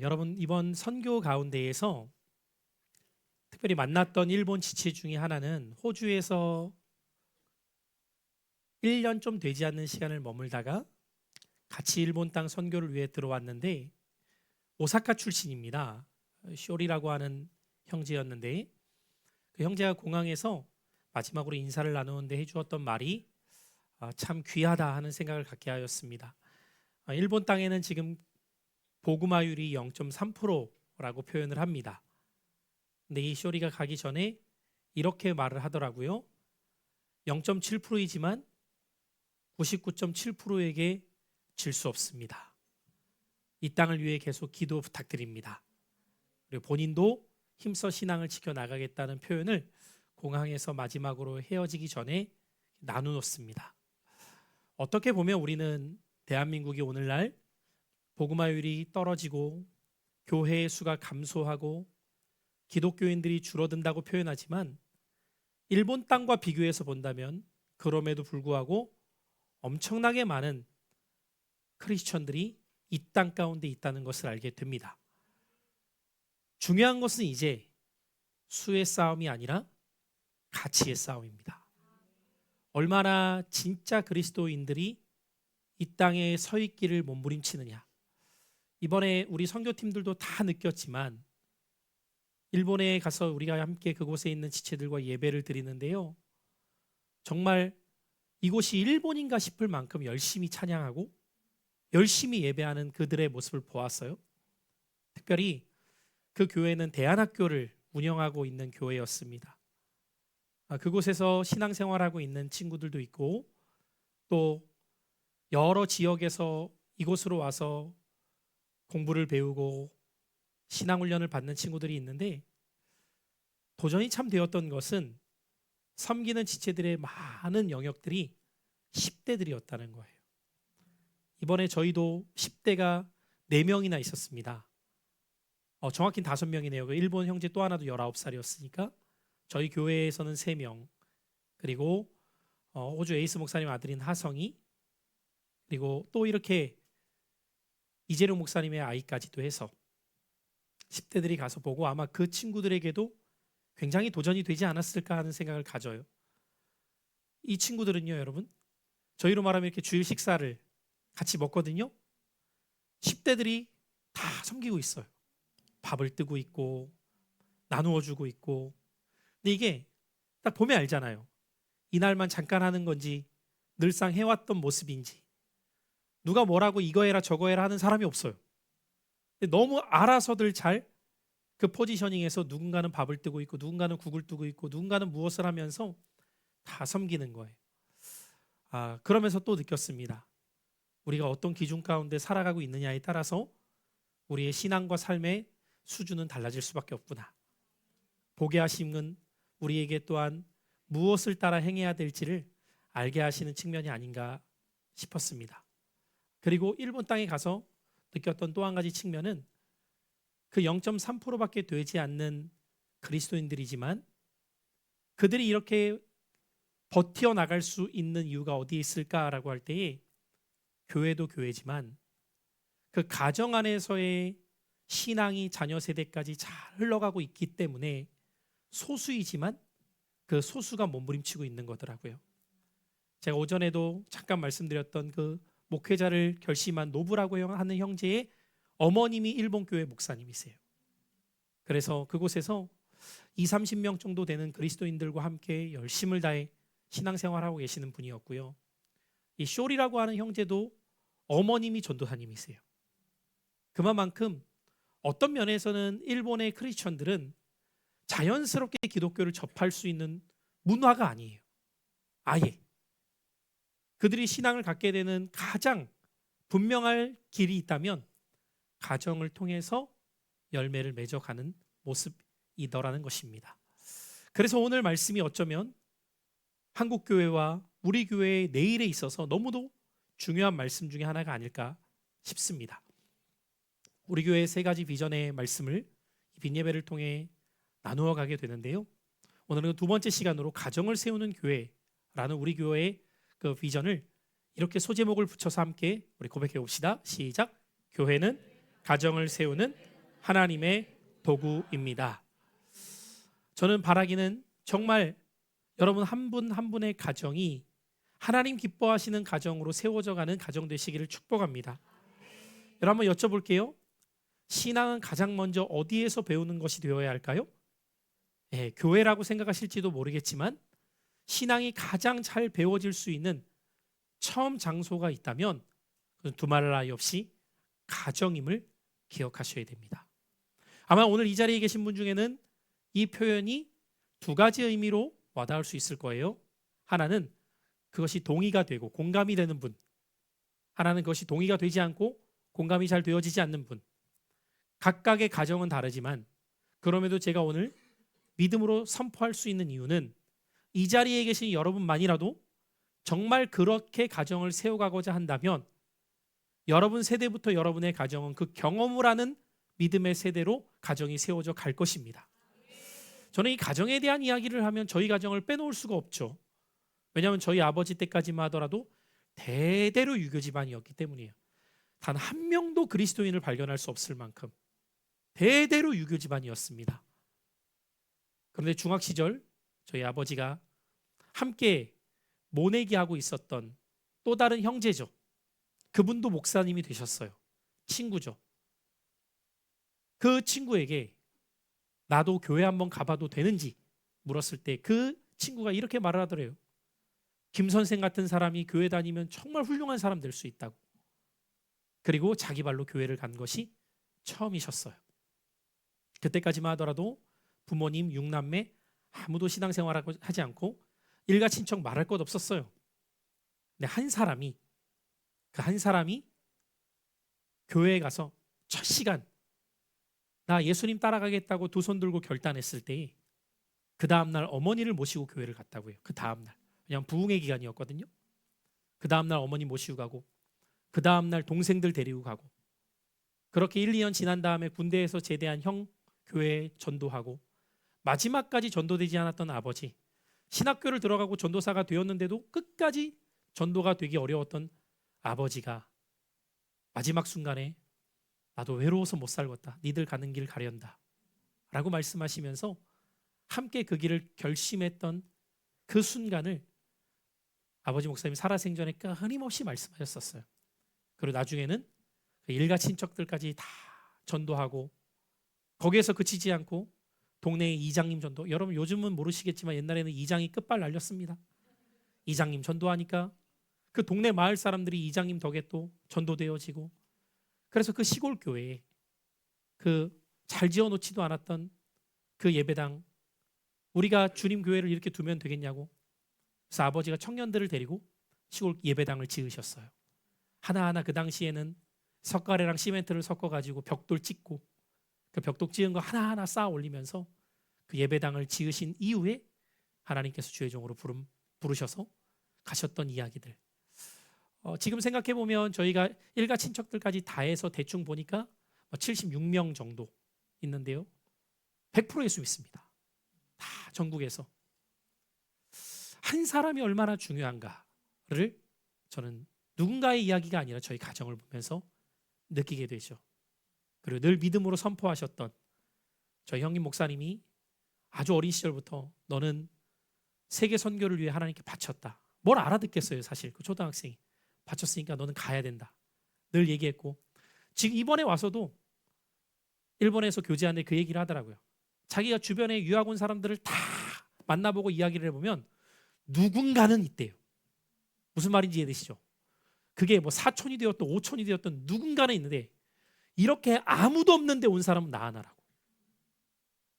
여러분 이번 선교 가운데에서 특별히 만났던 일본 지체 중에 하나는 호주에서 1년 좀 되지 않는 시간을 머물다가 같이 일본 땅 선교를 위해 들어왔는데 오사카 출신입니다. 쇼리라고 하는 형제였는데 그 형제가 공항에서 마지막으로 인사를 나누는데 해주었던 말이 참 귀하다 하는 생각을 갖게 하였습니다. 일본 땅에는 지금 복음화율이 0.3%라고 표현을 합니다. 근데 이 쇼리가 가기 전에 이렇게 말을 하더라고요. 0.7%이지만 99.7%에게 질 수 없습니다. 이 땅을 위해 계속 기도 부탁드립니다. 그리고 본인도 힘써 신앙을 지켜나가겠다는 표현을 공항에서 마지막으로 헤어지기 전에 나누었습니다. 어떻게 보면 우리는 대한민국이 오늘날 복음화율이 떨어지고 교회의 수가 감소하고 기독교인들이 줄어든다고 표현하지만 일본 땅과 비교해서 본다면 그럼에도 불구하고 엄청나게 많은 크리스천들이 이 땅 가운데 있다는 것을 알게 됩니다. 중요한 것은 이제 수의 싸움이 아니라 가치의 싸움입니다. 얼마나 진짜 그리스도인들이 이 땅에 서 있기를 몸부림치느냐. 이번에 우리 선교팀들도 다 느꼈지만 일본에 가서 우리가 함께 그곳에 있는 지체들과 예배를 드리는데요. 정말 이곳이 일본인가 싶을 만큼 열심히 찬양하고 열심히 예배하는 그들의 모습을 보았어요. 특별히 그 교회는 대안학교를 운영하고 있는 교회였습니다. 그곳에서 신앙생활하고 있는 친구들도 있고 또 여러 지역에서 이곳으로 와서 공부를 배우고 신앙훈련을 받는 친구들이 있는데 도전이 참 되었던 것은 섬기는 지체들의 많은 영역들이 10대들이었다는 거예요. 이번에 저희도 10대가 4명이나 있었습니다. 정확히는 5명이네요. 그 일본 형제 또 하나도 19살이었으니까 저희 교회에서는 3명, 그리고 호주 에이스 목사님 아들인 하성이, 그리고 또 이렇게 이재룡 목사님의 아이까지도 해서 10대들이 가서 보고 아마 그 친구들에게도 굉장히 도전이 되지 않았을까 하는 생각을 가져요. 이 친구들은요, 여러분, 저희로 말하면 이렇게 주일 식사를 같이 먹거든요. 10대들이 다 섬기고 있어요. 밥을 뜨고 있고 나누어 주고 있고. 근데 이게 딱 보면 알잖아요. 이날만 잠깐 하는 건지 늘상 해왔던 모습인지. 누가 뭐라고 이거 해라 저거 해라 하는 사람이 없어요. 근데 너무 알아서들 잘 그 포지셔닝에서 누군가는 밥을 뜨고 있고 누군가는 국을 뜨고 있고 누군가는 무엇을 하면서 다 섬기는 거예요. 그러면서 또 느꼈습니다. 우리가 어떤 기준 가운데 살아가고 있느냐에 따라서 우리의 신앙과 삶의 수준은 달라질 수밖에 없구나. 보게 하심은 우리에게 또한 무엇을 따라 행해야 될지를 알게 하시는 측면이 아닌가 싶었습니다. 그리고 일본 땅에 가서 느꼈던 또 한 가지 측면은 그 0.3%밖에 되지 않는 그리스도인들이지만 그들이 이렇게 버티어 나갈 수 있는 이유가 어디에 있을까라고 할 때에 교회도 교회지만 그 가정 안에서의 신앙이 자녀 세대까지 잘 흘러가고 있기 때문에 소수이지만 그 소수가 몸부림치고 있는 거더라고요. 제가 오전에도 잠깐 말씀드렸던 그 목회자를 결심한 노부라고 하는 형제의 어머님이 일본 교회 목사님이세요. 그래서 그곳에서 20-30명 정도 되는 그리스도인들과 함께 열심을 다해 신앙생활하고 계시는 분이었고요. 이 쇼리라고 하는 형제도 어머님이 전도사님이세요. 그만큼 어떤 면에서는 일본의 크리스천들은 자연스럽게 기독교를 접할 수 있는 문화가 아니에요. 아예. 그들이 신앙을 갖게 되는 가장 분명할 길이 있다면 가정을 통해서 열매를 맺어가는 모습이더라는 것입니다. 그래서 오늘 말씀이 어쩌면 한국교회와 우리 교회의 내일에 있어서 너무도 중요한 말씀 중에 하나가 아닐까 싶습니다. 우리 교회의 3가지 비전의 말씀을 빈예배를 통해 나누어 가게 되는데요. 오늘은 2번째 시간으로 가정을 세우는 교회라는 우리 교회의 그 비전을 이렇게 소제목을 붙여서 함께 우리 고백해 봅시다. 시작. 교회는 가정을 세우는 하나님의 도구입니다. 저는 바라기는 정말 여러분 한 분 한 분의 가정이 하나님 기뻐하시는 가정으로 세워져 가는 가정 되시기를 축복합니다. 여러분 한번 여쭤볼게요. 신앙은 가장 먼저 어디에서 배우는 것이 되어야 할까요? 교회라고 생각하실지도 모르겠지만 신앙이 가장 잘 배워질 수 있는 처음 장소가 있다면 두말할 나위 없이 가정임을 기억하셔야 됩니다. 아마 오늘 이 자리에 계신 분 중에는 이 표현이 두 가지 의미로 와닿을 수 있을 거예요. 하나는 그것이 동의가 되고 공감이 되는 분, 하나는 그것이 동의가 되지 않고 공감이 잘 되어지지 않는 분. 각각의 가정은 다르지만 그럼에도 제가 오늘 믿음으로 선포할 수 있는 이유는 이 자리에 계신 여러분만이라도 정말 그렇게 가정을 세워가고자 한다면 여러분 세대부터 여러분의 가정은 그 경험을 하는 믿음의 세대로 가정이 세워져 갈 것입니다. 저는 이 가정에 대한 이야기를 하면 저희 가정을 빼놓을 수가 없죠. 왜냐하면 저희 아버지 때까지만 하더라도 대대로 유교 집안이었기 때문이에요. 단 한 명도 그리스도인을 발견할 수 없을 만큼 대대로 유교 집안이었습니다. 그런데 중학 시절 저희 아버지가 함께 모내기 하고 있었던 또 다른 형제죠. 그분도 목사님이 되셨어요. 친구죠. 그 친구에게 나도 교회 한번 가봐도 되는지 물었을 때 그 친구가 이렇게 말을 하더래요. 김 선생 같은 사람이 교회 다니면 정말 훌륭한 사람 될 수 있다고. 그리고 자기 발로 교회를 간 것이 처음이셨어요. 그때까지만 하더라도 부모님 6남매 아무도 신앙생활을 하지 않고 일가 친척 말할 것 없었어요. 근데 그 한 사람이 교회에 가서 첫 시간 나 예수님 따라가겠다고 두 손 들고 결단했을 때 그 다음날 어머니를 모시고 교회를 갔다고요. 그 다음날. 왜냐하면 부흥의 기간이었거든요. 그 다음날 어머니 모시고 가고 그 다음날 동생들 데리고 가고 그렇게 1, 2년 지난 다음에 군대에서 제대한 형 교회에 전도하고 마지막까지 전도되지 않았던 아버지, 신학교를 들어가고 전도사가 되었는데도 끝까지 전도가 되기 어려웠던 아버지가 마지막 순간에 나도 외로워서 못 살겠다. 니들 가는 길 가련다. 라고 말씀하시면서 함께 그 길을 결심했던 그 순간을 아버지 목사님이 살아생전에 끊임없이 말씀하셨었어요. 그리고 나중에는 그 일가 친척들까지 다 전도하고 거기에서 그치지 않고 동네의 이장님 전도. 여러분 요즘은 모르시겠지만 옛날에는 이장이 끝발 날렸습니다. 이장님 전도하니까 그 동네 마을 사람들이 이장님 덕에 또 전도되어지고 그래서 그 시골 교회에 그 잘 지어놓지도 않았던 그 예배당 우리가 주님 교회를 이렇게 두면 되겠냐고 그래서 아버지가 청년들을 데리고 시골 예배당을 지으셨어요. 하나하나 그 당시에는 석가래랑 시멘트를 섞어가지고 벽돌 찍고 그 벽돌 찍은 거 하나하나 쌓아 올리면서 그 예배당을 지으신 이후에 하나님께서 주의 종으로 부르셔서 가셨던 이야기들. 지금 생각해 보면 저희가 일가 친척들까지 다 해서 대충 보니까 76명 정도 있는데요. 100% 예수 믿습니다. 다 전국에서. 한 사람이 얼마나 중요한가를 저는 누군가의 이야기가 아니라 저희 가정을 보면서 느끼게 되죠. 그리고 늘 믿음으로 선포하셨던 저희 형님 목사님이 아주 어린 시절부터 너는 세계 선교를 위해 하나님께 바쳤다. 뭘 알아듣겠어요, 사실. 그 초등학생이. 바쳤으니까 너는 가야 된다. 늘 얘기했고 지금 이번에 와서도 일본에서 교제하는데 그 얘기를 하더라고요. 자기가 주변에 유학 온 사람들을 다 만나보고 이야기를 해보면 누군가는 있대요. 무슨 말인지 이해되시죠? 그게 뭐 사촌이 되었든 오촌이 되었든 누군가는 있는데 이렇게 아무도 없는데 온 사람은 나 하나라고.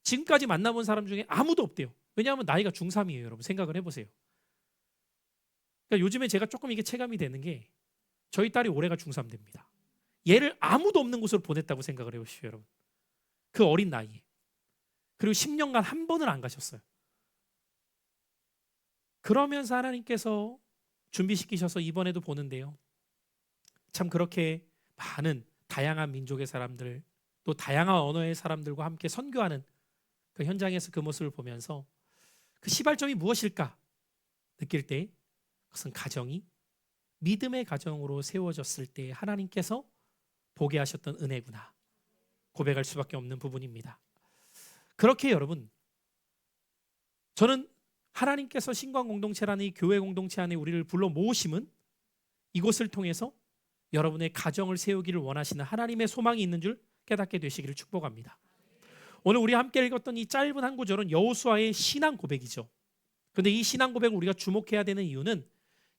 지금까지 만나본 사람 중에 아무도 없대요. 왜냐하면 나이가 중3이에요. 여러분 생각을 해보세요. 그러니까 요즘에 제가 조금 이게 체감이 되는 게 저희 딸이 올해가 중3 됩니다. 얘를 아무도 없는 곳으로 보냈다고 생각을 해보십시오. 여러분. 그 어린 나이에. 그리고 10년간 한 번을 안 가셨어요. 그러면서 하나님께서 준비시키셔서 이번에도 보는데요. 참 그렇게 많은 다양한 민족의 사람들 또 다양한 언어의 사람들과 함께 선교하는 그 현장에서 그 모습을 보면서 그 시발점이 무엇일까 느낄 때 그것은 가정이 믿음의 가정으로 세워졌을 때 하나님께서 보게 하셨던 은혜구나. 고백할 수밖에 없는 부분입니다. 그렇게 여러분, 저는 하나님께서 신관 공동체라는 이 교회 공동체 안에 우리를 불러 모으심은 이곳을 통해서 여러분의 가정을 세우기를 원하시는 하나님의 소망이 있는 줄 깨닫게 되시기를 축복합니다. 오늘 우리 함께 읽었던 이 짧은 한 구절은 여호수아의 신앙 고백이죠. 그런데 이 신앙 고백을 우리가 주목해야 되는 이유는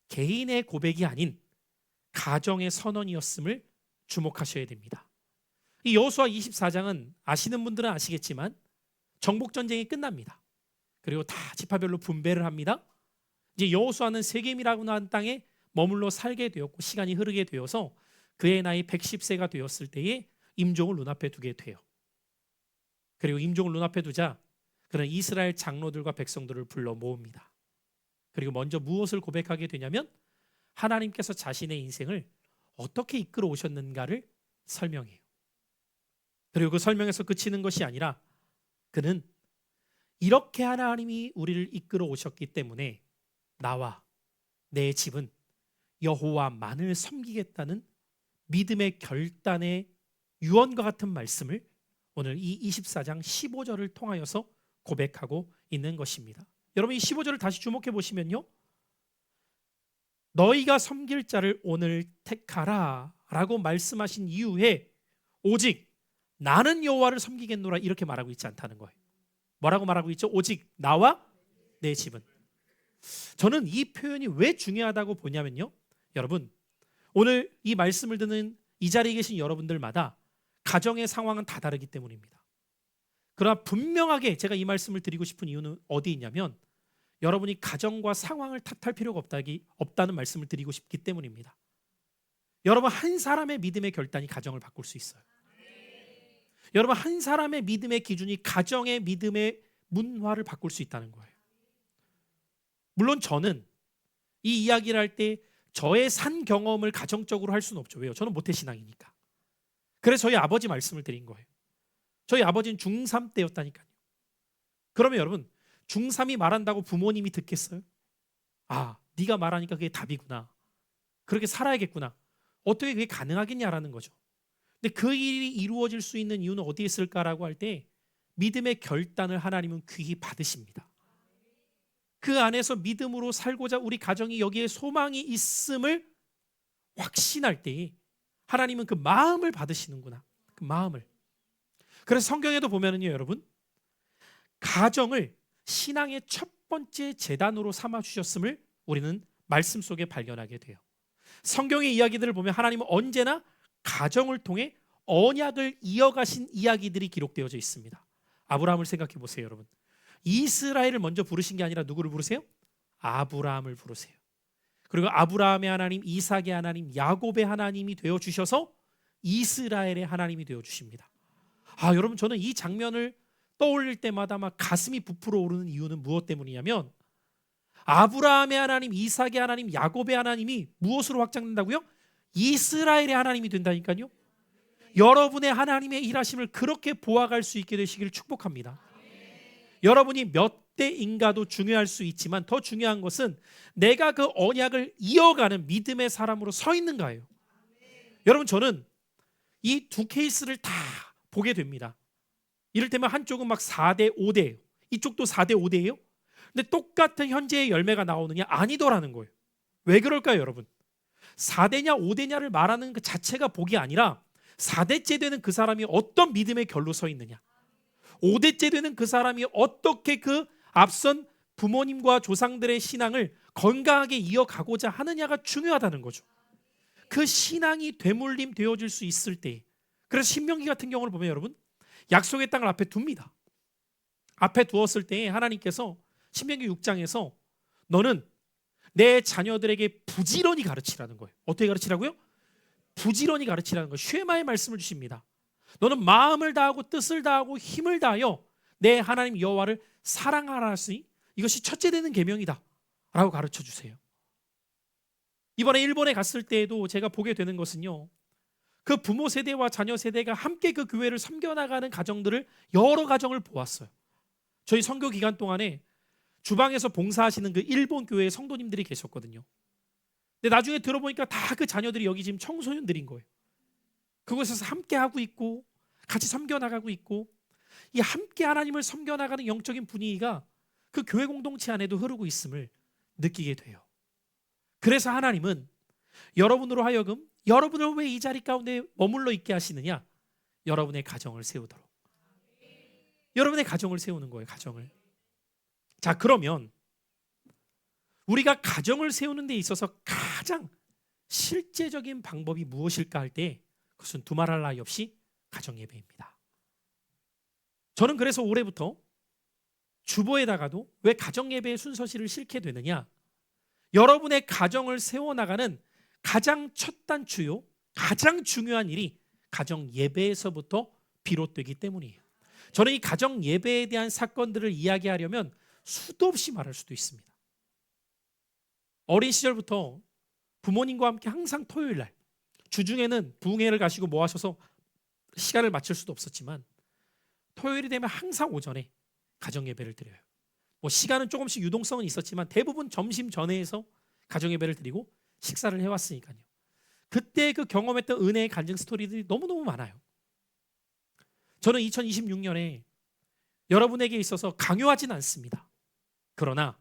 개인의 고백이 아닌 가정의 선언이었음을 주목하셔야 됩니다. 이 여호수아 24장은 아시는 분들은 아시겠지만 정복 전쟁이 끝납니다. 그리고 다 지파별로 분배를 합니다. 이제 여호수아는 세겜이라고 하는 땅에 머물러 살게 되었고 시간이 흐르게 되어서 그의 나이 110세가 되었을 때에 임종을 눈앞에 두게 돼요. 그리고 임종을 눈앞에 두자 그는 이스라엘 장로들과 백성들을 불러 모읍니다. 그리고 먼저 무엇을 고백하게 되냐면 하나님께서 자신의 인생을 어떻게 이끌어 오셨는가를 설명해요. 그리고 그 설명에서 그치는 것이 아니라 그는 이렇게 하나님이 우리를 이끌어 오셨기 때문에 나와 내 집은 여호와만을 섬기겠다는 믿음의 결단의 유언과 같은 말씀을 오늘 이 24장 15절을 통하여서 고백하고 있는 것입니다. 여러분 이 15절을 다시 주목해 보시면요, 너희가 섬길 자를 오늘 택하라 라고 말씀하신 이후에 오직 나는 여호와를 섬기겠노라 이렇게 말하고 있지 않다는 거예요. 뭐라고 말하고 있죠? 오직 나와 내 집은. 저는 이 표현이 왜 중요하다고 보냐면요, 여러분 오늘 이 말씀을 듣는 이 자리에 계신 여러분들마다 가정의 상황은 다 다르기 때문입니다. 그러나 분명하게 제가 이 말씀을 드리고 싶은 이유는 어디 있냐면 여러분이 가정과 상황을 탓할 필요가 없다는 말씀을 드리고 싶기 때문입니다. 여러분 한 사람의 믿음의 결단이 가정을 바꿀 수 있어요. 여러분 한 사람의 믿음의 기준이 가정의 믿음의 문화를 바꿀 수 있다는 거예요. 물론 저는 이 이야기를 할 때 저의 산 경험을 가정적으로 할 수는 없죠. 왜요? 저는 모태신앙이니까. 그래서 저희 아버지 말씀을 드린 거예요. 저희 아버지는 중3 때였다니까요. 그러면 여러분 중3이 말한다고 부모님이 듣겠어요? 아, 네가 말하니까 그게 답이구나. 그렇게 살아야겠구나. 어떻게 그게 가능하겠냐라는 거죠. 근데 그 일이 이루어질 수 있는 이유는 어디에 있을까라고 할 때 믿음의 결단을 하나님은 귀히 받으십니다. 그 안에서 믿음으로 살고자 우리 가정이 여기에 소망이 있음을 확신할 때 하나님은 그 마음을 받으시는구나. 그 마음을. 그래서 성경에도 보면은요, 여러분 가정을 신앙의 첫 번째 재단으로 삼아 주셨음을 우리는 말씀 속에 발견하게 돼요. 성경의 이야기들을 보면 하나님은 언제나 가정을 통해 언약을 이어가신 이야기들이 기록되어져 있습니다. 아브라함을 생각해 보세요, 여러분. 이스라엘을 먼저 부르신 게 아니라 누구를 부르세요? 아브라함을 부르세요. 그리고 아브라함의 하나님, 이삭의 하나님, 야곱의 하나님이 되어 주셔서 이스라엘의 하나님이 되어 주십니다. 아, 여러분 저는 이 장면을 떠올릴 때마다 막 가슴이 부풀어 오르는 이유는 무엇 때문이냐면 아브라함의 하나님, 이삭의 하나님, 야곱의 하나님이 무엇으로 확장된다고요? 이스라엘의 하나님이 된다니까요. 여러분의 하나님의 일하심을 그렇게 보아갈 수 있게 되시기를 축복합니다. 여러분이 몇 대인가도 중요할 수 있지만 더 중요한 것은 내가 그 언약을 이어가는 믿음의 사람으로 서 있는가예요. 여러분 저는 이 두 케이스를 다 보게 됩니다. 이를테면 한쪽은 막 4대 5대예요. 이쪽도 4대 5대예요. 근데 똑같은 현재의 열매가 나오느냐? 아니더라는 거예요. 왜 그럴까요, 여러분? 4대냐 5대냐를 말하는 그 자체가 복이 아니라 4대째 되는 그 사람이 어떤 믿음의 결로 서 있느냐, 5대째 되는 그 사람이 어떻게 그 앞선 부모님과 조상들의 신앙을 건강하게 이어가고자 하느냐가 중요하다는 거죠. 그 신앙이 되물림 되어질 수 있을 때, 그래서 신명기 같은 경우를 보면 여러분 약속의 땅을 앞에 둡니다. 앞에 두었을 때 하나님께서 신명기 6장에서 너는 내 자녀들에게 부지런히 가르치라는 거예요. 어떻게 가르치라고요? 부지런히 가르치라는 거예요. 쉐마의 말씀을 주십니다. 너는 마음을 다하고 뜻을 다하고 힘을 다하여 내 하나님 여호와를 사랑하라 하시니 이것이 첫째 되는 계명이다 라고 가르쳐 주세요. 이번에 일본에 갔을 때에도 제가 보게 되는 것은요, 그 부모 세대와 자녀 세대가 함께 그 교회를 섬겨나가는 가정들을, 여러 가정을 보았어요. 저희 선교 기간 동안에 주방에서 봉사하시는 그 일본 교회의 성도님들이 계셨거든요. 근데 나중에 들어보니까 다 그 자녀들이 여기 지금 청소년들인 거예요. 그곳에서 함께 하고 있고 같이 섬겨나가고 있고, 이 함께 하나님을 섬겨나가는 영적인 분위기가 그 교회 공동체 안에도 흐르고 있음을 느끼게 돼요. 그래서 하나님은 여러분으로 하여금 여러분을 왜 이 자리 가운데 머물러 있게 하시느냐? 여러분의 가정을 세우도록. 여러분의 가정을 세우는 거예요. 가정을. 자, 그러면 우리가 가정을 세우는 데 있어서 가장 실제적인 방법이 무엇일까 할 때 그것은 두말할 나위 없이 가정 예배입니다. 저는 그래서 올해부터 주보에다가도 왜 가정 예배의 순서실을 싣게 되느냐? 여러분의 가정을 세워나가는 가장 첫 단추요, 가장 중요한 일이 가정 예배에서부터 비롯되기 때문이에요. 저는 이 가정 예배에 대한 사건들을 이야기하려면 수도 없이 말할 수도 있습니다. 어린 시절부터 부모님과 함께 항상 토요일 날, 주중에는 부흥회를 가시고 모아셔서 시간을 맞출 수도 없었지만 토요일이 되면 항상 오전에 가정 예배를 드려요. 뭐 시간은 조금씩 유동성은 있었지만 대부분 점심 전에 해서 가정 예배를 드리고 식사를 해왔으니까요. 그때 그 경험했던 은혜의 간증 스토리들이 너무너무 많아요. 저는 2026년에 여러분에게 있어서 강요하진 않습니다. 그러나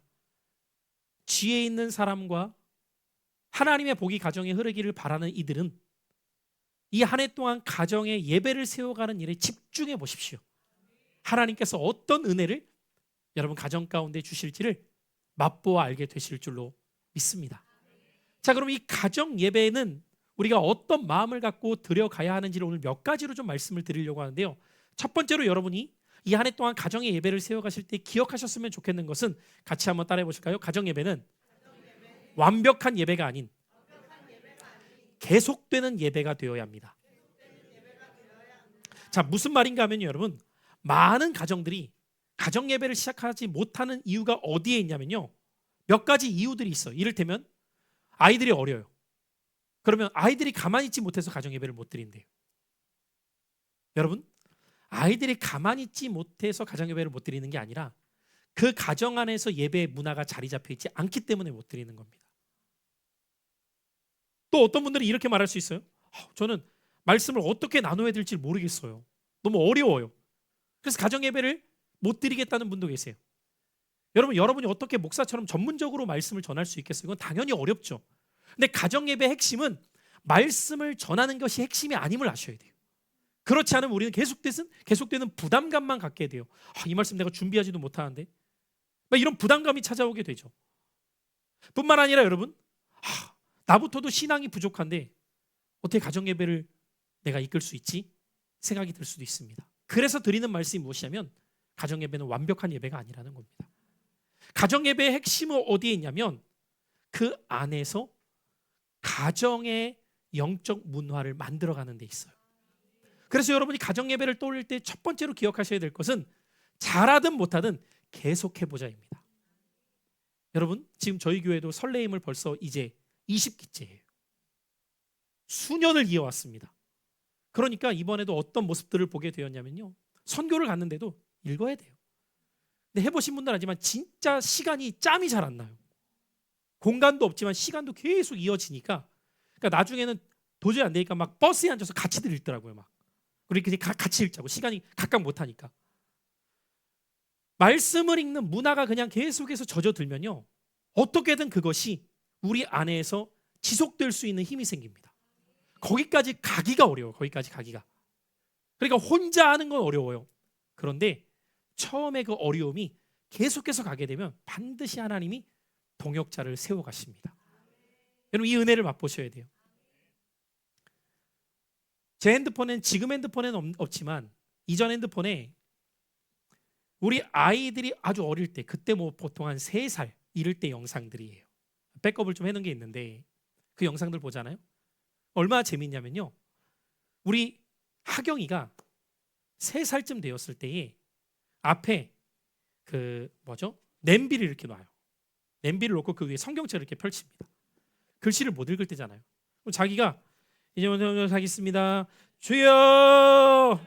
지혜 있는 사람과 하나님의 복이 가정에 흐르기를 바라는 이들은 이 한 해 동안 가정에 예배를 세워가는 일에 집중해 보십시오. 하나님께서 어떤 은혜를 여러분 가정 가운데 주실지를 맛보아 알게 되실 줄로 믿습니다. 자, 그럼 이 가정 예배는 우리가 어떤 마음을 갖고 드려가야 하는지를 오늘 몇 가지로 좀 말씀을 드리려고 하는데요. 첫 번째로 여러분이 이 한 해 동안 가정의 예배를 세워가실 때 기억하셨으면 좋겠는 것은 같이 한번 따라해 보실까요? 가정 예배는 완벽한 예배가 아닌 계속되는 예배가 되어야 합니다. 자, 무슨 말인가 하면요, 여러분, 많은 가정들이 가정 예배를 시작하지 못하는 이유가 어디에 있냐면요, 몇 가지 이유들이 있어요. 이를테면 아이들이 어려요. 그러면 아이들이 가만히 있지 못해서 가정 예배를 못 드린대요. 여러분, 아이들이 가만히 있지 못해서 가정 예배를 못 드리는 게 아니라 그 가정 안에서 예배의 문화가 자리 잡혀 있지 않기 때문에 못 드리는 겁니다. 또 어떤 분들이 이렇게 말할 수 있어요. 저는 말씀을 어떻게 나눠야 될지 모르겠어요. 너무 어려워요. 그래서 가정 예배를 못 드리겠다는 분도 계세요. 여러분이 어떻게 목사처럼 전문적으로 말씀을 전할 수 있겠어요? 이건 당연히 어렵죠. 근데 가정 예배의 핵심은 말씀을 전하는 것이 핵심이 아님을 아셔야 돼요. 그렇지 않으면 우리는 계속되는 부담감만 갖게 돼요. 이 말씀 내가 준비하지도 못하는데, 이런 부담감이 찾아오게 되죠. 뿐만 아니라 여러분, 나부터도 신앙이 부족한데 어떻게 가정 예배를 내가 이끌 수 있지? 생각이 들 수도 있습니다. 그래서 드리는 말씀이 무엇이냐면 가정 예배는 완벽한 예배가 아니라는 겁니다. 가정 예배의 핵심은 어디에 있냐면 그 안에서 가정의 영적 문화를 만들어가는 데 있어요. 그래서 여러분이 가정 예배를 떠올릴 때 첫 번째로 기억하셔야 될 것은 잘하든 못하든 계속해보자입니다. 여러분, 지금 저희 교회도 설레임을 벌써 이제 20기째예요. 수년을 이어왔습니다. 그러니까 이번에도 어떤 모습들을 보게 되었냐면요, 선교를 갔는데도 읽어야 돼요. 근데 해보신 분들은 알지만 진짜 시간이 짬이 잘 안 나요. 공간도 없지만 시간도 계속 이어지니까, 그러니까 나중에는 도저히 안 되니까 막 버스에 앉아서 같이들 읽더라고요. 막 우리 그냥 같이 읽자고, 시간이 각각 못하니까. 말씀을 읽는 문화가 그냥 계속해서 젖어들면요, 어떻게든 그것이 우리 안에서 지속될 수 있는 힘이 생깁니다. 거기까지 가기가 어려워요. 거기까지 가기가. 그러니까 혼자 하는 건 어려워요. 그런데 처음에 그 어려움이 계속해서 가게 되면 반드시 하나님이 동역자를 세워가십니다. 여러분, 이 은혜를 맛보셔야 돼요. 제 핸드폰엔, 지금 핸드폰에는 없지만 이전 핸드폰에 우리 아이들이 아주 어릴 때, 그때 뭐 보통 한 3살 이럴 때 영상들이에요. 백업을 좀 해놓은 게 있는데 그 영상들 보잖아요. 얼마나 재밌냐면요, 우리 하경이가 3살쯤 되었을 때에 앞에 냄비를 이렇게 놔요. 냄비를 놓고 그 위에 성경책을 이렇게 펼칩니다. 글씨를 못 읽을 때잖아요. 그럼 자기가 이제 먼저 하겠습니다. 주여,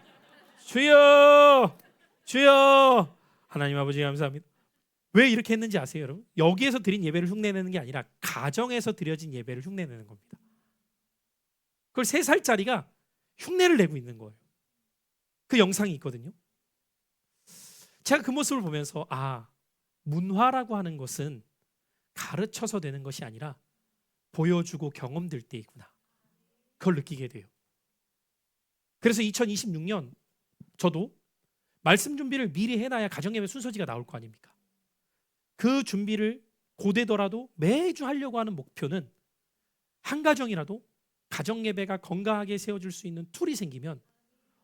주여, 주여. 하나님 아버지 감사합니다. 왜 이렇게 했는지 아세요, 여러분? 여기에서 드린 예배를 흉내내는 게 아니라 가정에서 드려진 예배를 흉내내는 겁니다. 그걸 3살짜리가 흉내를 내고 있는 거예요. 그 영상이 있거든요. 제가 그 모습을 보면서 문화라고 하는 것은 가르쳐서 되는 것이 아니라 보여주고 경험될 때이구나. 그걸 느끼게 돼요. 그래서 2026년 저도 말씀 준비를 미리 해놔야 가정예배 순서지가 나올 거 아닙니까? 그 준비를 고되더라도 매주 하려고 하는 목표는 한 가정이라도 가정예배가 건강하게 세워질 수 있는 툴이 생기면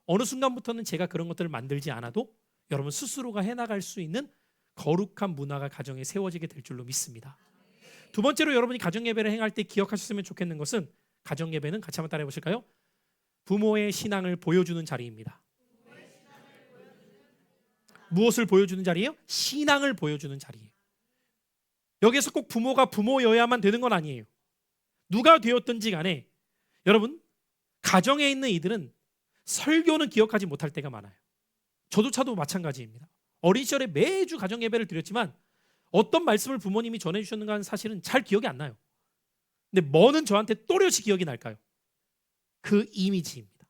어느 순간부터는 제가 그런 것들을 만들지 않아도 여러분 스스로가 해나갈 수 있는 거룩한 문화가 가정에 세워지게 될 줄로 믿습니다. 두 번째로 여러분이 가정예배를 행할 때 기억하셨으면 좋겠는 것은 가정예배는 같이 한번 따라해 보실까요? 부모의 신앙을 보여주는 자리입니다. 무엇을 보여주는 자리예요? 신앙을 보여주는 자리예요. 여기서 꼭 부모가 부모여야만 되는 건 아니에요. 누가 되었든지 간에 여러분 가정에 있는 이들은 설교는 기억하지 못할 때가 많아요. 저도 마찬가지입니다. 어린 시절에 매주 가정 예배를 드렸지만 어떤 말씀을 부모님이 전해주셨는가는 사실은 잘 기억이 안 나요. 근데 뭐는 저한테 또렷이 기억이 날까요? 그 이미지입니다.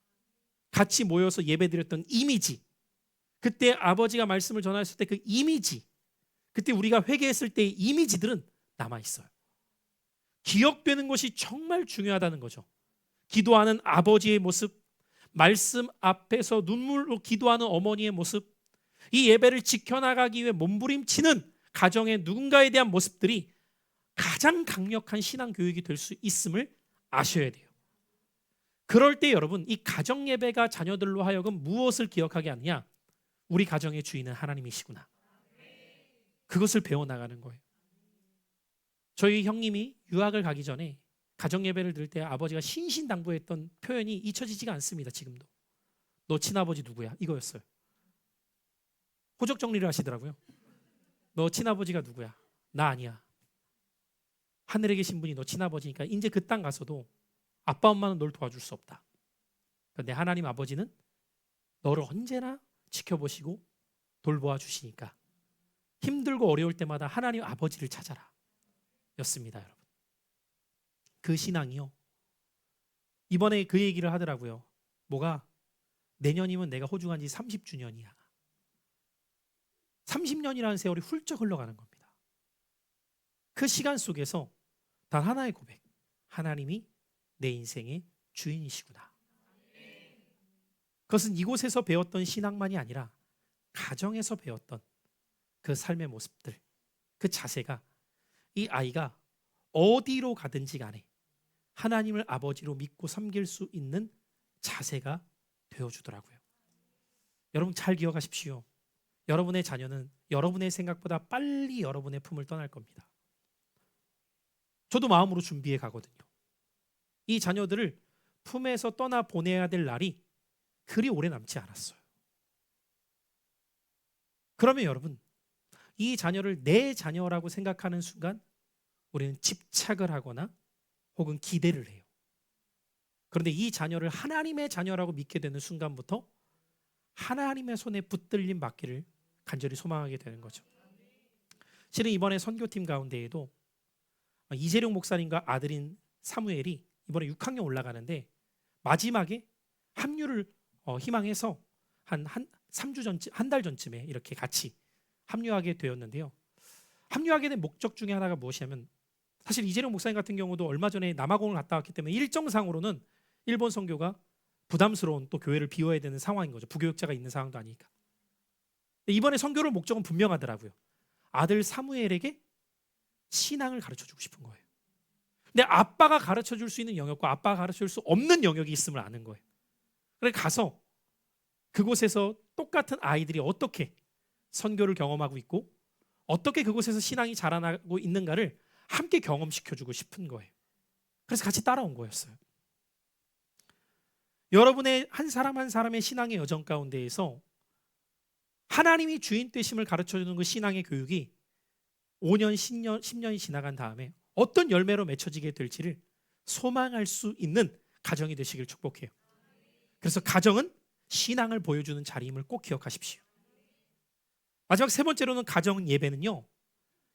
같이 모여서 예배 드렸던 이미지, 그때 아버지가 말씀을 전하셨을 때 그 이미지, 그때 우리가 회개했을 때의 이미지들은 남아있어요. 기억되는 것이 정말 중요하다는 거죠. 기도하는 아버지의 모습, 말씀 앞에서 눈물로 기도하는 어머니의 모습, 이 예배를 지켜나가기 위해 몸부림치는 가정의 누군가에 대한 모습들이 가장 강력한 신앙 교육이 될 수 있음을 아셔야 돼요. 그럴 때 여러분 이 가정 예배가 자녀들로 하여금 무엇을 기억하게 하느냐? 우리 가정의 주인은 하나님이시구나. 그것을 배워나가는 거예요. 저희 형님이 유학을 가기 전에 가정 예배를 드릴 때 아버지가 신신당부했던 표현이 잊혀지지가 않습니다. 지금도. 너 친아버지 누구야? 이거였어요. 호적 정리를 하시더라고요. 너 친아버지가 누구야? 나 아니야. 하늘에 계신 분이 너 친아버지니까 이제 그 땅 가서도 아빠 엄마는 널 도와줄 수 없다. 그런데 하나님 아버지는 너를 언제나 지켜보시고 돌보아 주시니까 힘들고 어려울 때마다 하나님 아버지를 찾아라 였습니다. 여러분 그 신앙이요, 이번에 그 얘기를 하더라고요. 뭐가 내년이면 내가 호주 간 지 30주년이야 30년이라는 세월이 훌쩍 흘러가는 겁니다. 그 시간 속에서 단 하나의 고백, 하나님이 내 인생의 주인이시구나. 그것은 이곳에서 배웠던 신앙만이 아니라 가정에서 배웠던 그 삶의 모습들, 그 자세가 이 아이가 어디로 가든지 간에 하나님을 아버지로 믿고 섬길 수 있는 자세가 되어주더라고요. 여러분 잘 기억하십시오. 여러분의 자녀는 여러분의 생각보다 빨리 여러분의 품을 떠날 겁니다. 저도 마음으로 준비해 가거든요. 이 자녀들을 품에서 떠나 보내야 될 날이 그리 오래 남지 않았어요. 그러면 여러분 이 자녀를 내 자녀라고 생각하는 순간 우리는 집착을 하거나 혹은 기대를 해요. 그런데 이 자녀를 하나님의 자녀라고 믿게 되는 순간부터 하나님의 손에 붙들림 받기를 간절히 소망하게 되는 거죠. 실은 이번에 선교팀 가운데에도 이재룡 목사님과 아들인 사무엘이 이번에 6학년 올라가는데 마지막에 합류를 희망해서 한 3주 전쯤, 한 달 전쯤에 이렇게 같이 합류하게 되었는데요. 합류하게 된 목적 중에 하나가 무엇이냐면 사실 이재룡 목사님 같은 경우도 얼마 전에 남아공을 갔다 왔기 때문에 일정상으로는 일본 선교가 부담스러운 또 교회를 비워야 되는 상황인 거죠. 부교육자가 있는 상황도 아니니까. 이번에 선교를 목적은 분명하더라고요. 아들 사무엘에게 신앙을 가르쳐주고 싶은 거예요. 근데 아빠가 가르쳐줄 수 있는 영역과 아빠가 가르쳐줄 수 없는 영역이 있음을 아는 거예요. 그래서 가서 그곳에서 똑같은 아이들이 어떻게 선교를 경험하고 있고 어떻게 그곳에서 신앙이 자라나고 있는가를 함께 경험시켜주고 싶은 거예요. 그래서 같이 따라온 거였어요. 여러분의 한 사람 한 사람의 신앙의 여정 가운데에서 하나님이 주인 되심을 가르쳐주는 그 신앙의 교육이 5년, 10년이 지나간 다음에 어떤 열매로 맺혀지게 될지를 소망할 수 있는 가정이 되시길 축복해요. 그래서 가정은 신앙을 보여주는 자리임을 꼭 기억하십시오. 마지막 세 번째로는 가정 예배는요,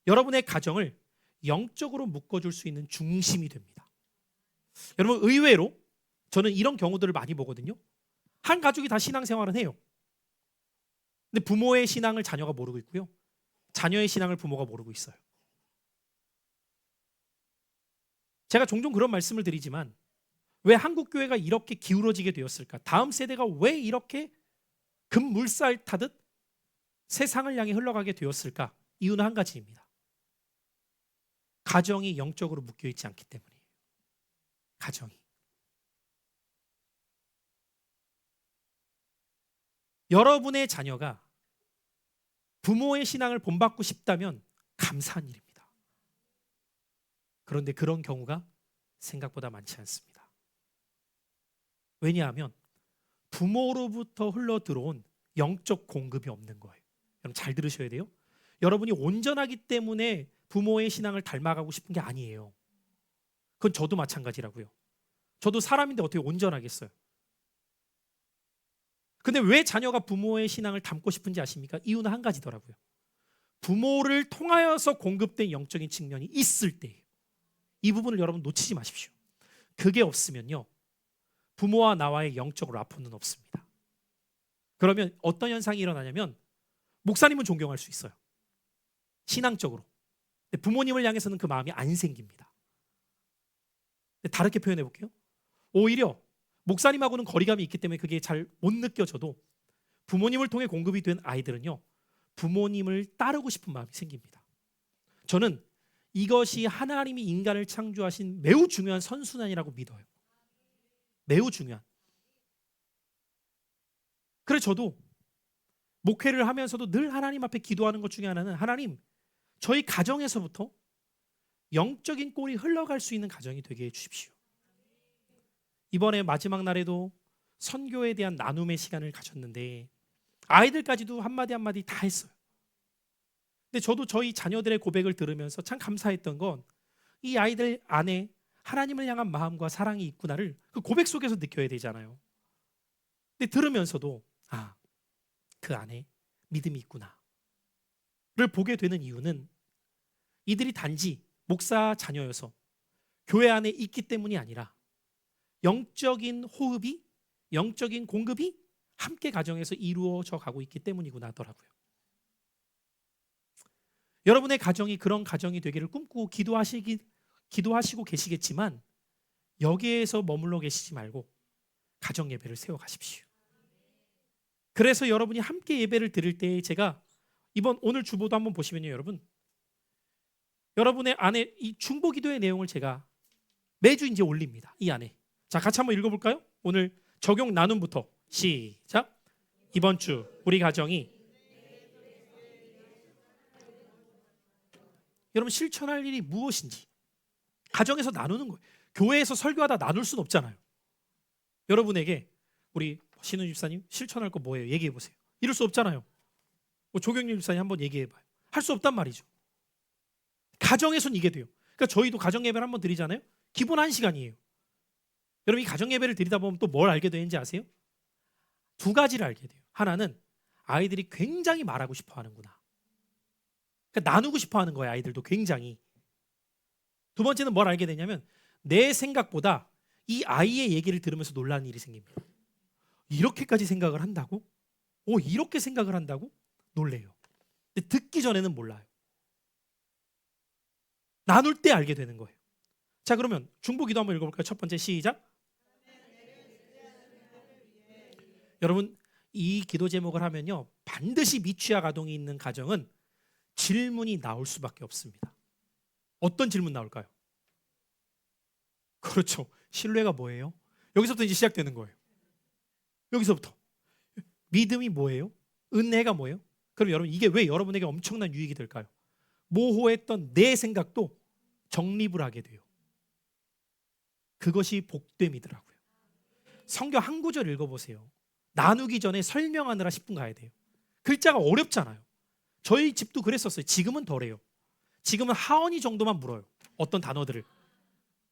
여러분의 가정을 영적으로 묶어줄 수 있는 중심이 됩니다. 여러분 의외로 저는 이런 경우들을 많이 보거든요. 한 가족이 다 신앙생활은 해요. 근데 부모의 신앙을 자녀가 모르고 있고요. 자녀의 신앙을 부모가 모르고 있어요. 제가 종종 그런 말씀을 드리지만 왜 한국 교회가 이렇게 기울어지게 되었을까? 다음 세대가 왜 이렇게 급물살 타듯 세상을 향해 흘러가게 되었을까? 이유는 한 가지입니다. 가정이 영적으로 묶여 있지 않기 때문이에요. 가정이. 여러분의 자녀가 부모의 신앙을 본받고 싶다면 감사한 일입니다. 그런데 그런 경우가 생각보다 많지 않습니다. 왜냐하면 부모로부터 흘러 들어온 영적 공급이 없는 거예요. 여러분 잘 들으셔야 돼요. 여러분이 온전하기 때문에 부모의 신앙을 닮아가고 싶은 게 아니에요. 그건 저도 마찬가지라고요. 저도 사람인데 어떻게 온전하겠어요? 근데 왜 자녀가 부모의 신앙을 닮고 싶은지 아십니까? 이유는 한 가지더라고요. 부모를 통하여서 공급된 영적인 측면이 있을 때예요. 이 부분을 여러분 놓치지 마십시오. 그게 없으면요, 부모와 나와의 영적 라포는 없습니다. 그러면 어떤 현상이 일어나냐면 목사님은 존경할 수 있어요. 신앙적으로. 근데 부모님을 향해서는 그 마음이 안 생깁니다. 근데 다르게 표현해 볼게요. 오히려 목사님하고는 거리감이 있기 때문에 그게 잘 못 느껴져도 부모님을 통해 공급이 된 아이들은요, 부모님을 따르고 싶은 마음이 생깁니다. 저는 이것이 하나님이 인간을 창조하신 매우 중요한 선순환이라고 믿어요. 매우 중요한. 그래서 저도 목회를 하면서도 늘 하나님 앞에 기도하는 것 중에 하나는, 하나님, 저희 가정에서부터 영적인 꼴이 흘러갈 수 있는 가정이 되게 해주십시오. 이번에 마지막 날에도 선교에 대한 나눔의 시간을 가졌는데 아이들까지도 한마디 한마디 다 했어요. 근데 저도 저희 자녀들의 고백을 들으면서 참 감사했던 건 이 아이들 안에 하나님을 향한 마음과 사랑이 있구나를 그 고백 속에서 느껴야 되잖아요. 근데 들으면서도 그 안에 믿음이 있구나를 보게 되는 이유는 이들이 단지 목사 자녀여서 교회 안에 있기 때문이 아니라 영적인 호흡이, 영적인 공급이 함께 가정에서 이루어져 가고 있기 때문이구나 하더라고요. 여러분의 가정이 그런 가정이 되기를 꿈꾸고 기도하시고 계시겠지만 여기에서 머물러 계시지 말고 가정 예배를 세워 가십시오. 그래서 여러분이 함께 예배를 드릴 때 제가 오늘 주보도 한번 보시면요, 여러분의 안에 이 중보 기도의 내용을 제가 매주 이제 올립니다. 이 안에. 자, 같이 한번 읽어볼까요? 오늘 적용 나눔부터 시작. 이번 주 우리 가정이, 여러분 실천할 일이 무엇인지 가정에서 나누는 거예요. 교회에서 설교하다 나눌 수는 없잖아요. 여러분에게 우리 신은 집사님 실천할 거 뭐예요? 얘기해 보세요. 이럴 수 없잖아요. 조경림 집사님 한번 얘기해 봐요. 할 수 없단 말이죠. 가정에선 이게 돼요. 그러니까 저희도 가정 예배를 한번 드리잖아요. 기본 1시간이에요. 여러분 이 가정 예배를 드리다 보면 또 뭘 알게 되는지 아세요? 2가지를 알게 돼요. 하나는 아이들이 굉장히 말하고 싶어 하는구나. 그러니까 나누고 싶어 하는 거예요. 아이들도 굉장히. 2번째는 뭘 알게 되냐면 내 생각보다 이 아이의 얘기를 들으면서 놀라는 일이 생깁니다. 이렇게까지 생각을 한다고? 이렇게 생각을 한다고? 놀래요. 근데 듣기 전에는 몰라요. 나눌 때 알게 되는 거예요. 자, 그러면 중보기도 한번 읽어볼까요? 첫 번째 시작. 여러분 이 기도 제목을 하면요, 반드시 미취학 아동이 있는 가정은 질문이 나올 수밖에 없습니다. 어떤 질문 나올까요? 그렇죠. 신뢰가 뭐예요? 여기서부터 이제 시작되는 거예요. 여기서부터. 믿음이 뭐예요? 은혜가 뭐예요? 그럼 여러분 이게 왜 여러분에게 엄청난 유익이 될까요? 모호했던 내 생각도 정립을 하게 돼요. 그것이 복됨이더라고요. 성경 한 구절 읽어보세요. 나누기 전에 설명하느라 10분 가야 돼요. 글자가 어렵잖아요. 저희 집도 그랬었어요. 지금은 덜해요. 지금은 하원이 정도만 물어요. 어떤 단어들을.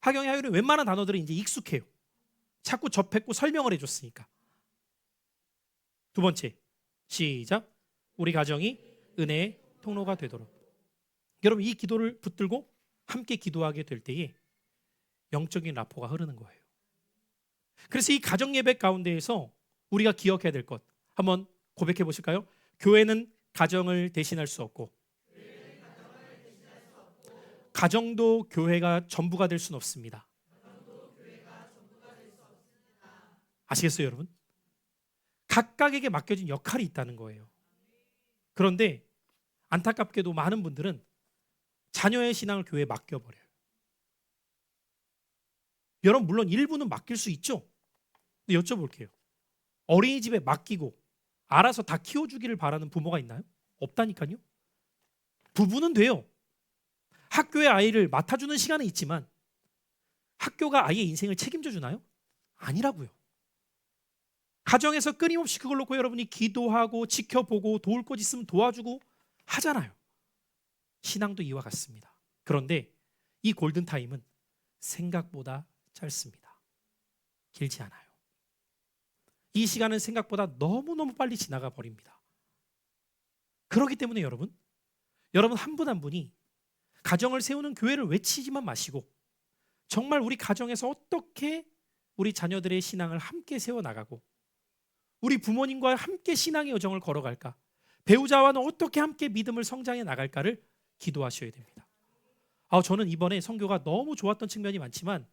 하경이 하율이 웬만한 단어들은 이제 익숙해요. 자꾸 접했고 설명을 해줬으니까. 2번째 시작. 우리 가정이 은혜의 통로가 되도록. 여러분 이 기도를 붙들고 함께 기도하게 될 때에 영적인 라포가 흐르는 거예요. 그래서 이 가정 예배 가운데에서 우리가 기억해야 될 것 한번 고백해 보실까요? 교회는 가정을 대신할 수 없고 가정도 교회가 전부가 될 수는 없습니다. 아시겠어요, 여러분? 각각에게 맡겨진 역할이 있다는 거예요. 그런데 안타깝게도 많은 분들은 자녀의 신앙을 교회에 맡겨버려요. 여러분, 물론 일부는 맡길 수 있죠. 근데 여쭤볼게요. 어린이집에 맡기고 알아서 다 키워주기를 바라는 부모가 있나요? 없다니까요. 부부는 돼요. 학교에 아이를 맡아주는 시간은 있지만 학교가 아이의 인생을 책임져 주나요? 아니라고요. 가정에서 끊임없이 그걸 놓고 여러분이 기도하고 지켜보고 도울 것 있으면 도와주고 하잖아요. 신앙도 이와 같습니다. 그런데 이 골든타임은 생각보다 짧습니다. 길지 않아요. 이 시간은 생각보다 너무너무 빨리 지나가 버립니다. 그렇기 때문에 여러분 한 분 한 분이 가정을 세우는 교회를 외치지만 마시고 정말 우리 가정에서 어떻게 우리 자녀들의 신앙을 함께 세워나가고 우리 부모님과 함께 신앙의 여정을 걸어갈까, 배우자와는 어떻게 함께 믿음을 성장해 나갈까를 기도하셔야 됩니다. 저는 이번에 선교가 너무 좋았던 측면이 많지만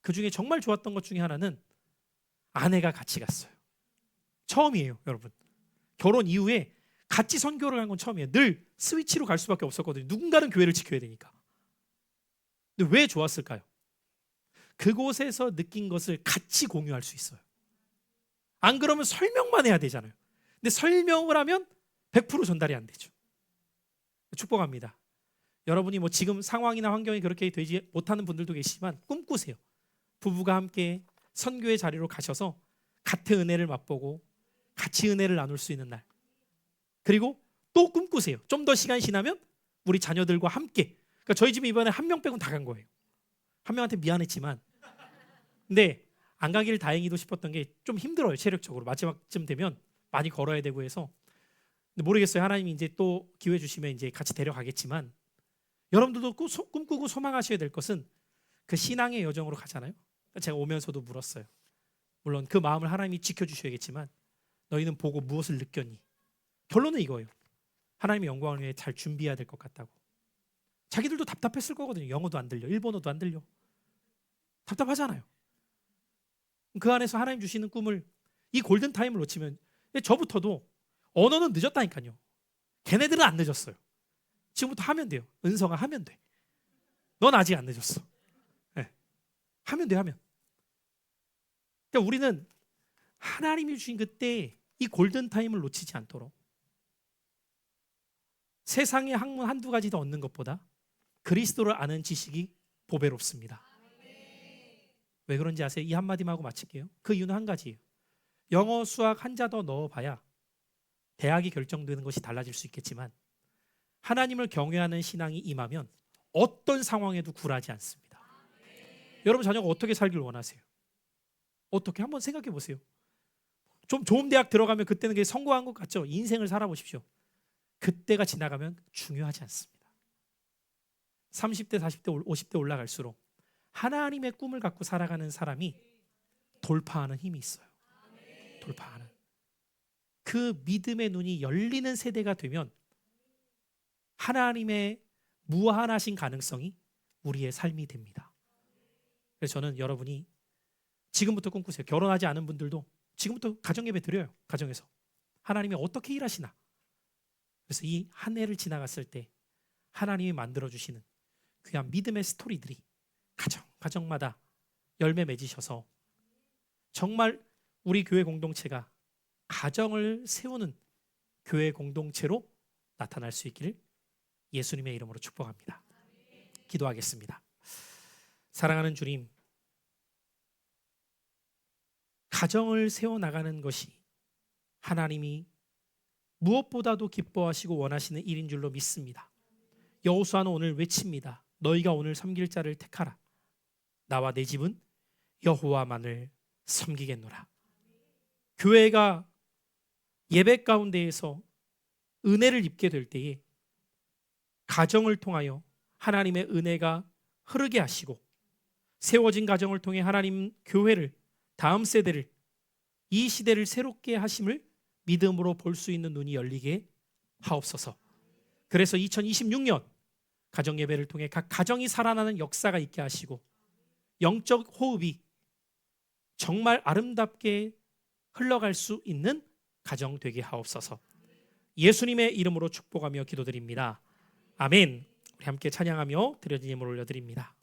그중에 정말 좋았던 것 중에 하나는 아내가 같이 갔어요. 처음이에요, 여러분. 결혼 이후에 같이 선교를 간 건 처음이에요. 늘 스위치로 갈 수밖에 없었거든요. 누군가는 교회를 지켜야 되니까. 근데 왜 좋았을까요? 그곳에서 느낀 것을 같이 공유할 수 있어요. 안 그러면 설명만 해야 되잖아요. 근데 설명을 하면 100% 전달이 안 되죠. 축복합니다. 여러분이 뭐 지금 상황이나 환경이 그렇게 되지 못하는 분들도 계시지만 꿈꾸세요. 부부가 함께 선교의 자리로 가셔서 같은 은혜를 맛보고 같이 은혜를 나눌 수 있는 날. 그리고 또 꿈꾸세요. 좀 더 시간이 지나면 우리 자녀들과 함께. 그러니까 저희 집에 이번에 한 명 빼고는 다 간 거예요. 한 명한테 미안했지만. 근데 안 가길 다행히도 싶었던 게 좀 힘들어요. 체력적으로. 마지막쯤 되면 많이 걸어야 되고 해서. 근데 모르겠어요. 하나님이 이제 또 기회 주시면 이제 같이 데려가겠지만 여러분들도 꿈꾸고 소망하셔야 될 것은 그 신앙의 여정으로 가잖아요. 제가 오면서도 물었어요. 물론 그 마음을 하나님이 지켜주셔야겠지만 너희는 보고 무엇을 느꼈니? 결론은 이거예요. 하나님의 영광을 위해 잘 준비해야 될 것 같다고. 자기들도 답답했을 거거든요. 영어도 안 들려, 일본어도 안 들려. 답답하잖아요. 그 안에서 하나님 주시는 꿈을 이 골든타임을 놓치면 저부터도 언어는 늦었다니까요. 걔네들은 안 늦었어요. 지금부터 하면 돼요. 은성아 하면 돼. 넌 아직 안 늦었어. 네. 하면 돼 하면. 그러니까 우리는 하나님이 주신 그때 이 골든타임을 놓치지 않도록 세상의 학문 한두 가지 더 얻는 것보다 그리스도를 아는 지식이 보배롭습니다. 왜 그런지 아세요? 이 한마디만 하고 마칠게요. 그 이유는 한 가지예요. 영어, 수학 한자 더 넣어봐야 대학이 결정되는 것이 달라질 수 있겠지만 하나님을 경외하는 신앙이 임하면 어떤 상황에도 굴하지 않습니다. 여러분 자녀가 어떻게 살길 원하세요? 어떻게 한번 생각해 보세요. 좀 좋은 대학 들어가면 그때는 그게 성공한 것 같죠? 인생을 살아보십시오. 그때가 지나가면 중요하지 않습니다. 30대, 40대, 50대 올라갈수록 하나님의 꿈을 갖고 살아가는 사람이 돌파하는 힘이 있어요. 돌파하는. 그 믿음의 눈이 열리는 세대가 되면 하나님의 무한하신 가능성이 우리의 삶이 됩니다. 그래서 저는 여러분이 지금부터 꿈꾸세요. 결혼하지 않은 분들도 지금부터 가정예배 드려요. 가정에서 하나님이 어떻게 일하시나. 그래서 이 한 해를 지나갔을 때 하나님이 만들어주시는 귀한 믿음의 스토리들이 가정마다 열매 맺으셔서 정말 우리 교회 공동체가 가정을 세우는 교회 공동체로 나타날 수 있기를 예수님의 이름으로 축복합니다. 기도하겠습니다. 사랑하는 주님, 가정을 세워나가는 것이 하나님이 무엇보다도 기뻐하시고 원하시는 일인 줄로 믿습니다. 여호수아는 오늘 외칩니다. 너희가 오늘 섬길 자를 택하라. 나와 내 집은 여호와만을 섬기겠노라. 교회가 예배 가운데에서 은혜를 입게 될 때에 가정을 통하여 하나님의 은혜가 흐르게 하시고 세워진 가정을 통해 하나님 교회를 다음 세대를 이 시대를 새롭게 하심을 믿음으로 볼 수 있는 눈이 열리게 하옵소서. 그래서 2026년 가정예배를 통해 각 가정이 살아나는 역사가 있게 하시고 영적 호흡이 정말 아름답게 흘러갈 수 있는 가정 되게 하옵소서. 예수님의 이름으로 축복하며 기도드립니다. 아멘. 우리 함께 찬양하며 드려진 예물을 올려드립니다.